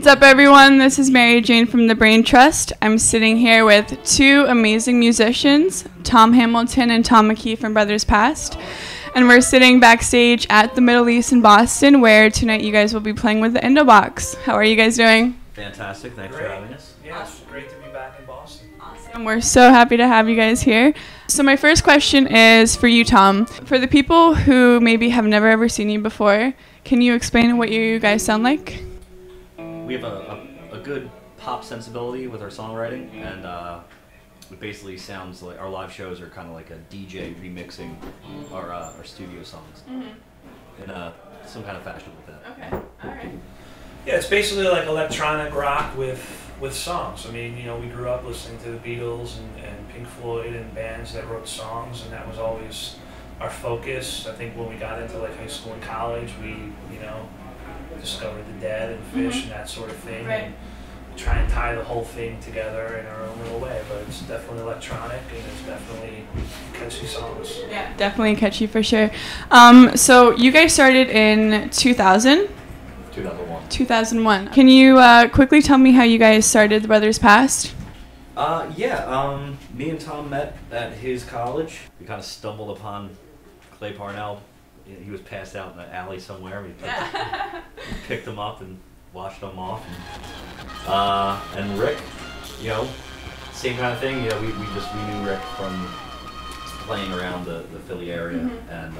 What's up, everyone? This is Mary Jane from the Brain Trust. I'm sitting here with two amazing musicians, Tom Hamilton and Tom McKee from Brothers Past. And we're sitting backstage at the Middle East in Boston, where tonight you guys will be playing with the Indobox. How are you guys doing? Fantastic. Thanks for having us. Yeah, it's great to be back in Boston. Awesome. We're so happy to have you guys here. So my first question is for you, Tom. For the people who maybe have never ever seen you before, can you explain what you guys sound like? We have a good pop sensibility with our songwriting, and it basically sounds like our live shows are kind of like a DJ remixing our studio songs in some kind of fashion with that. Okay, all right. Yeah, it's basically like electronic rock with songs. I mean, you know, we grew up listening to the Beatles and Pink Floyd and bands that wrote songs, and that was always our focus. I think when we got into like high school and college, we, you know, discovered the Dead and Fish and that sort of thing. Right. And try and tie the whole thing together in our own little way, but it's definitely electronic and it's definitely catchy songs. Yeah, definitely catchy for sure. So you guys started in 2000? 2001. 2001. Can you quickly tell me how you guys started the Brothers Past? Me and Tom met at his college. We kind of stumbled upon Clay Parnell. He was passed out in an alley somewhere. We picked him up and washed him off. And Rick, you know, same kind of thing. You know, we knew Rick from playing around the Philly area, and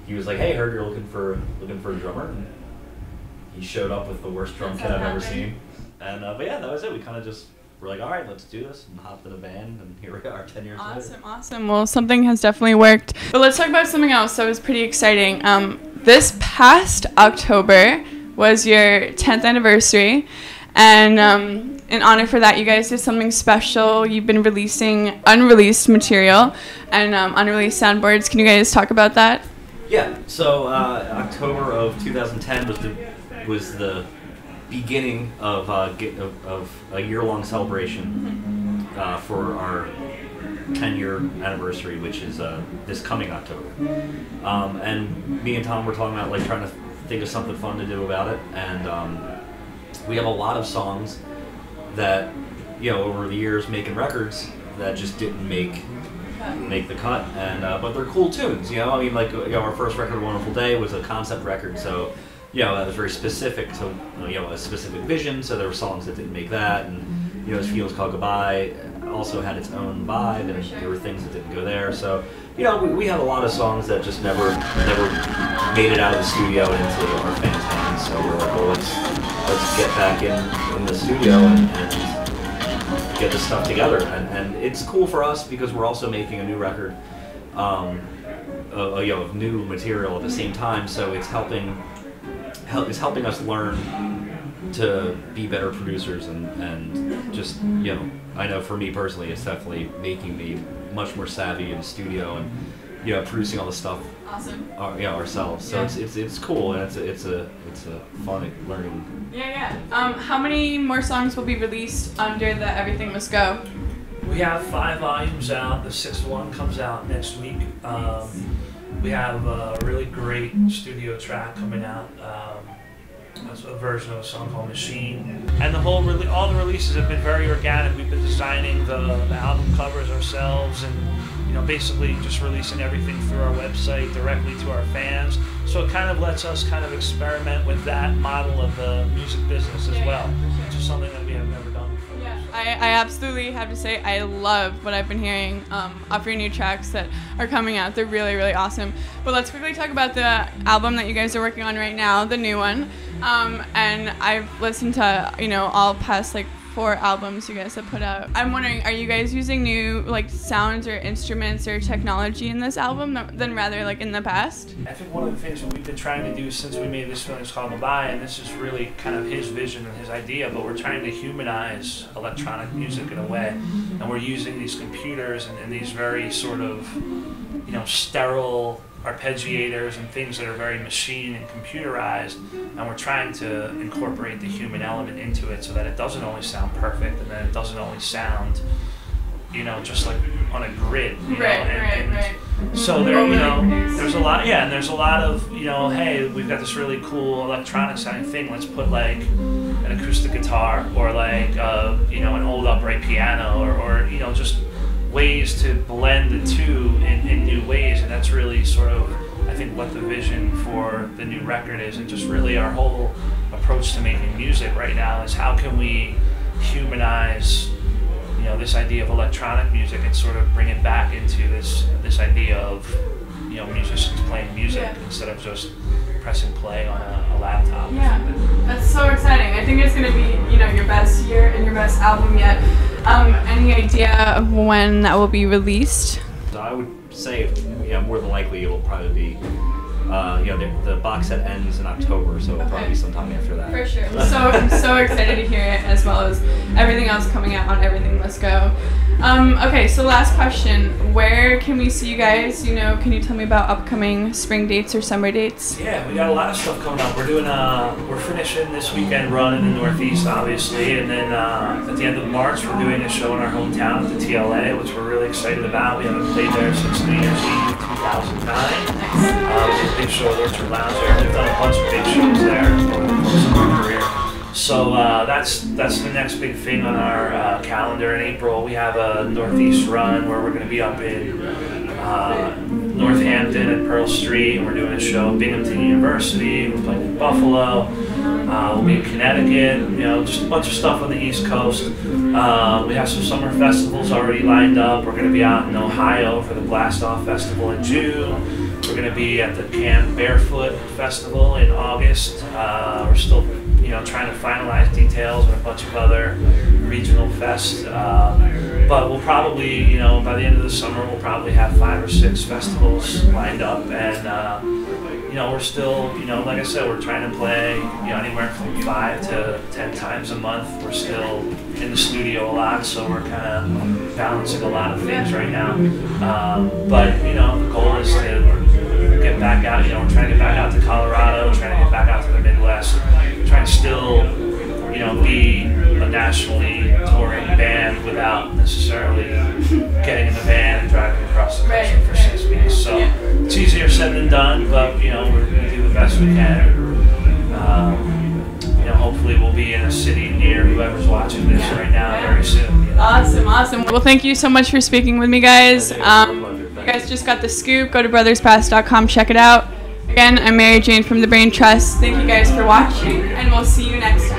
he was like, "Hey, heard you're looking for a drummer." And he showed up with the worst drum kit I've ever seen. And but yeah, that was it. We kind of just were like, all right, let's do this, and hopped in a band, and here we are 10 years later. Awesome. Well, something has definitely worked. But let's talk about something else that was pretty exciting. This past October was your 10th anniversary, and in honor for that, you guys did something special. You've been releasing unreleased material and unreleased soundboards. Can you guys talk about that? Yeah. So October of 2010 was the beginning of a year-long celebration for our 10-year anniversary, which is this coming October. And me and Tom were talking about like trying to think of something fun to do about it, and we have a lot of songs that, you know, over the years making records that just didn't make the cut, and but they're cool tunes, you know. I mean, like, you know, our first record, Wonderful Day, was a concept record, so, you know, that was very specific to, you know, a specific vision. So there were songs that didn't make that, and, you know, As Fields Call Goodbye also had its own vibe, and there were things that didn't go there. So, you know, we have a lot of songs that just never made it out of the studio and into our fans' hands. So we're like, well, let's get back in the studio and get this stuff together. And it's cool for us because we're also making a new record, you know, of new material at the same time. So it's helping us learn to be better producers, and just, you know, I know for me personally, it's definitely making me much more savvy in the studio and, you know, producing all the stuff. Awesome. You know, ourselves. So Yeah. it's cool, and it's a fun learning. Yeah. How many more songs will be released under the Everything Must Go? We have 5 volumes out. The 6th one comes out next week. We have a really great studio track coming out. That's a version of a song called Machine. And all the releases have been very organic. We've been designing the album covers ourselves, and, you know, basically just releasing everything through our website directly to our fans. So it kind of lets us kind of experiment with that model of the music business as well, which is something that we have never done before. Yeah, I absolutely have to say I love what I've been hearing off your new tracks that are coming out. They're really, really awesome. But let's quickly talk about the album that you guys are working on right now, the new one. And I've listened to, you know, all past like 4 albums you guys have put out. I'm wondering, are you guys using new like sounds or instruments or technology in this album than rather like in the past? I think one of the things that we've been trying to do since we made This Feeling's Called Goodbye, and this is really kind of his vision and his idea, but we're trying to humanize electronic music in a way, and we're using these computers and these very sort of, you know, sterile arpeggiators and things that are very machine and computerized, and we're trying to incorporate the human element into it so that it doesn't only sound perfect, and then it doesn't only sound, you know, just like on a grid, you know, and so there, you know, there's a lot, yeah, and there's a lot of, you know, hey, we've got this really cool electronic sounding thing, let's put like an an acoustic guitar, or like you know, an old upright piano, or you know, just ways to blend the two in new ways. And that's really sort of, I think, what the vision for the new record is, and just really our whole approach to making music right now is how can we humanize, you know, this idea of electronic music and sort of bring it back into this idea of, you know, musicians playing music instead of just pressing play on a laptop. Yeah, that's so exciting. I think it's going to be, you know, your best year and your best album yet. Any idea of when that will be released? So I would say, yeah, more than likely it'll probably be, you know, the box set ends in October, so it'll probably be sometime after that. For sure. I'm so excited to hear it, as well as everything else coming out on Everything Must Go. Okay, so last question. Where can we see you guys? You know, can you tell me about upcoming spring dates or summer dates? Yeah, we got a lot of stuff coming up. We're doing we're finishing this weekend run in the Northeast, obviously, and then at the end of March we're doing a show in our hometown at the TLA, which we're really excited about. We haven't played there since New Year's Eve 2009. We did a big show at Orchard Lounge there. We've done a bunch of big shows there over the course of our career. So that's the next big thing on our calendar in April. We have a Northeast run where we're going to be up in Northampton at Pearl Street. We're doing a show at Binghamton University. We're playing in Buffalo. We'll be in Connecticut. You know, just a bunch of stuff on the East Coast. We have some summer festivals already lined up. We're going to be out in Ohio for the Blast Off Festival in June. We're going to be at the Camp Barefoot Festival in August. We're still, you know, trying to finalize details and a bunch of other regional fests. But we'll probably, you know, by the end of the summer, we'll probably have 5 or 6 festivals lined up. And, you know, we're still, you know, like I said, we're trying to play, you know, anywhere from 5 to 10 times a month. We're still in the studio a lot, so we're kind of balancing a lot of things right now. But, you know, the goal is to get back out, you know, we're trying to get back out to Colorado, trying to get back out to the Midwest, trying to still, you know, be a nationally touring band without necessarily getting in the van and driving across the country for 6 weeks. So it's easier said than done, but, you know, we're going to do the best we can. You know, hopefully we'll be in a city near whoever's watching this right now very soon. You know? Awesome. Well, thank you so much for speaking with me, guys. You guys just got the scoop. Go to brotherspass.com, check it out. Again, I'm Mary Jane from the Brain Trust. Thank you guys for watching, and we'll see you next time.